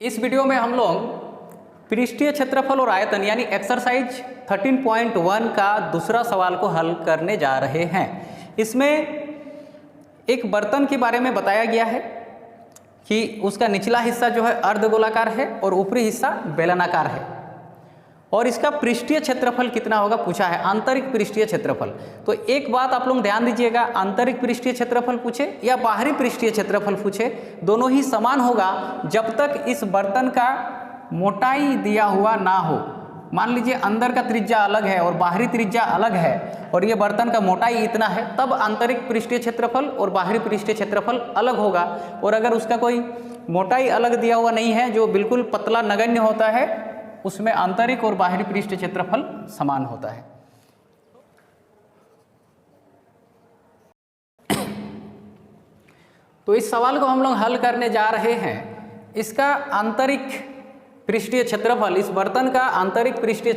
इस वीडियो में हम लोग पृष्ठीय क्षेत्रफल और आयतन यानी एक्सरसाइज 13.1 का दूसरा सवाल को हल करने जा रहे हैं। इसमें एक बर्तन के बारे में बताया गया है कि उसका निचला हिस्सा जो है अर्धगोलाकार है और ऊपरी हिस्सा बेलनाकार है और इसका पृष्ठीय क्षेत्रफल कितना होगा पूछा है, आंतरिक पृष्ठीय क्षेत्रफल। तो एक बात आप लोग ध्यान दीजिएगा, आंतरिक पृष्ठीय क्षेत्रफल पूछे या बाहरी पृष्ठीय क्षेत्रफल पूछे, दोनों ही समान होगा जब तक इस बर्तन का मोटाई दिया हुआ ना हो। मान लीजिए अंदर का त्रिज्या अलग है और बाहरी त्रिज्या अलग है और ये बर्तन का मोटाई इतना है, तब आंतरिक पृष्ठीय क्षेत्रफल और बाहरी पृष्ठीय क्षेत्रफल अलग होगा। और अगर उसका कोई मोटाई अलग दिया हुआ नहीं है, जो बिल्कुल पतला नगण्य होता है, उसमें आंतरिक और बाहरी पृष्ठीय क्षेत्रफल समान होता है। तो इस सवाल को हम लोग हल करने जा रहे हैं। इसका आंतरिक पृष्ठीय क्षेत्रफल, इस बर्तन का आंतरिक पृष्ठीय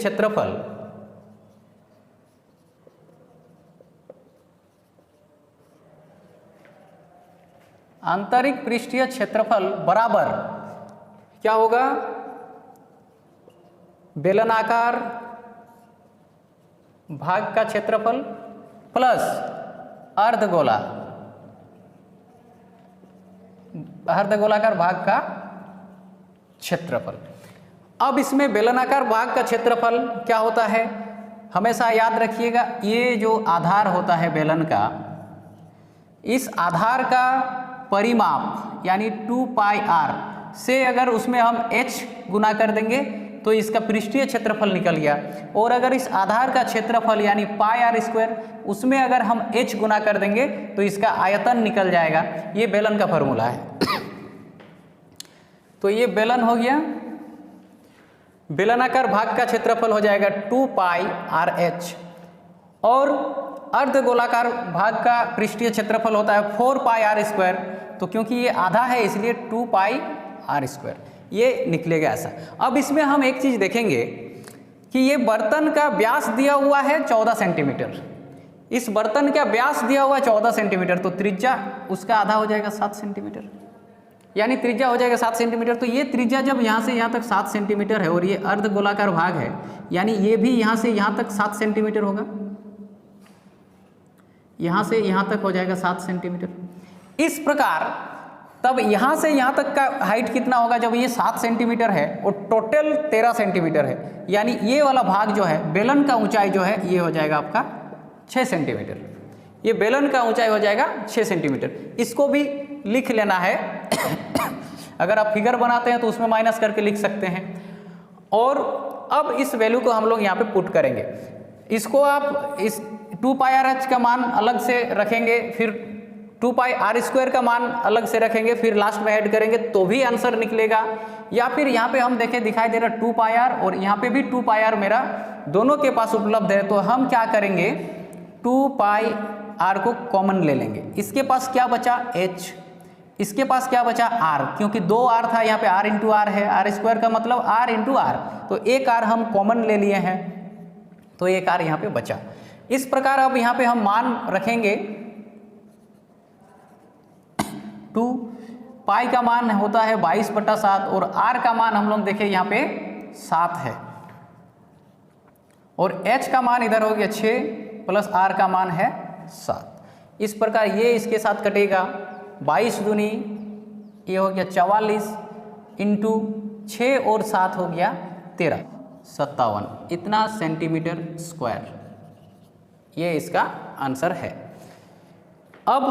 क्षेत्रफल बराबर क्या होगा, बेलनाकार भाग का क्षेत्रफल प्लस अर्धगोलाकार भाग का क्षेत्रफल। अब इसमें बेलनाकार भाग का क्षेत्रफल क्या होता है, हमेशा याद रखिएगा, ये जो आधार होता है बेलन का, इस आधार का परिमाप यानी 2πr से अगर उसमें हम h गुना कर देंगे तो इसका पृष्ठीय क्षेत्रफल निकल गया। और अगर इस आधार का क्षेत्रफल यानी πr² उसमें अगर हम h गुना कर देंगे तो इसका आयतन निकल जाएगा। ये बेलन का फॉर्मूला है। तो ये बेलन हो गया, बेलनाकार भाग का क्षेत्रफल हो जाएगा 2πrh और अर्धगोलाकार भाग का पृष्ठीय क्षेत्रफल होता है 4πr²। तो क्योंकि ये आधा है इसलिए 2πr², ये निकलेगा ऐसा। अब इसमें हम एक चीज देखेंगे कि ये बर्तन का व्यास दिया हुआ है 14 सेंटीमीटर। इस बर्तन का व्यास दिया हुआ है 14 सेंटीमीटर, तो त्रिज्या उसका आधा हो जाएगा 7 सेंटीमीटर, यानी त्रिज्या हो जाएगा 7 सेंटीमीटर। तो ये त्रिज्या जब यहाँ से यहाँ तक 7 सेंटीमीटर है और ये अर्धगोलाकार भाग है, यानी ये भी यहाँ से यहाँ तक 7 सेंटीमीटर होगा, यहाँ से यहाँ तक हो जाएगा 7 सेंटीमीटर। इस प्रकार तब यहाँ से यहाँ तक का हाइट कितना होगा, जब ये 7 सेंटीमीटर है और टोटल 13 सेंटीमीटर है, यानी ये वाला भाग जो है बेलन का ऊंचाई जो है ये हो जाएगा आपका 6 सेंटीमीटर। ये बेलन का ऊंचाई हो जाएगा 6 सेंटीमीटर। इसको भी लिख लेना है। अगर आप फिगर बनाते हैं तो उसमें माइनस करके लिख सकते हैं। और अब इस वैल्यू को हम लोग यहाँ पे पुट करेंगे। इसको आप इस 2πrh का मान अलग से रखेंगे, फिर 2πr² का मान अलग से रखेंगे, फिर लास्ट में ऐड करेंगे तो भी आंसर निकलेगा। या फिर यहाँ पे हम देखें दिखाई दे रहा 2πr और यहाँ पे भी 2πr मेरा दोनों के पास उपलब्ध है। तो हम क्या करेंगे, 2πr को कॉमन ले लेंगे। इसके पास क्या बचा h, इसके पास क्या बचा r, क्योंकि 2r था, यहाँ पे r इंटू r है, r² का मतलब r इंटू r, तो एक r हम कॉमन ले लिए हैं, तो एक r यहाँ पे बचा। इस प्रकार अब यहाँ पे हम मान रखेंगे 2 पाई का मान होता है 22/7 और r का मान हम लोग देखें यहाँ पे 7 है और h का मान इधर हो गया 6 प्लस r का मान है 7। इस प्रकार ये इसके साथ कटेगा, 22 दूनी ये हो गया 44 इंटू 6 और 7 हो गया 13, 57 इतना सेंटीमीटर स्क्वायर। ये इसका आंसर है। अब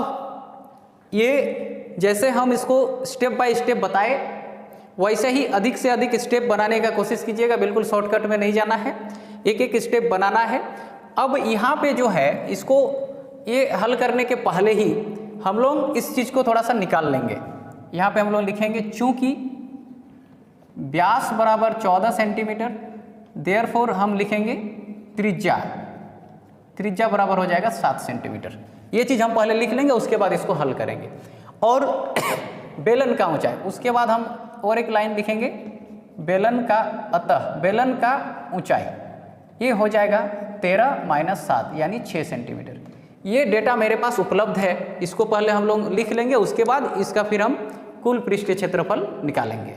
ये जैसे हम इसको स्टेप बाय स्टेप बताए, वैसे ही अधिक से अधिक स्टेप बनाने का कोशिश कीजिएगा। बिल्कुल शॉर्टकट में नहीं जाना है, एक एक स्टेप बनाना है। अब यहाँ पे जो है इसको ये हल करने के पहले ही हम लोग इस चीज़ को थोड़ा सा निकाल लेंगे। यहाँ पे हम लोग लिखेंगे चूंकि व्यास बराबर 14 सेंटीमीटर, देयरफॉर हम लिखेंगे त्रिज्या बराबर हो जाएगा 7 सेंटीमीटर। ये चीज़ हम पहले लिख लेंगे, उसके बाद इसको हल करेंगे। और बेलन का ऊंचाई, उसके बाद हम और एक लाइन लिखेंगे बेलन का, अतः बेलन का ऊंचाई ये हो जाएगा 13 - 7 यानी 6 सेंटीमीटर। ये डेटा मेरे पास उपलब्ध है, इसको पहले हम लोग लिख लेंगे, उसके बाद इसका फिर हम कुल पृष्ठीय क्षेत्रफल निकालेंगे।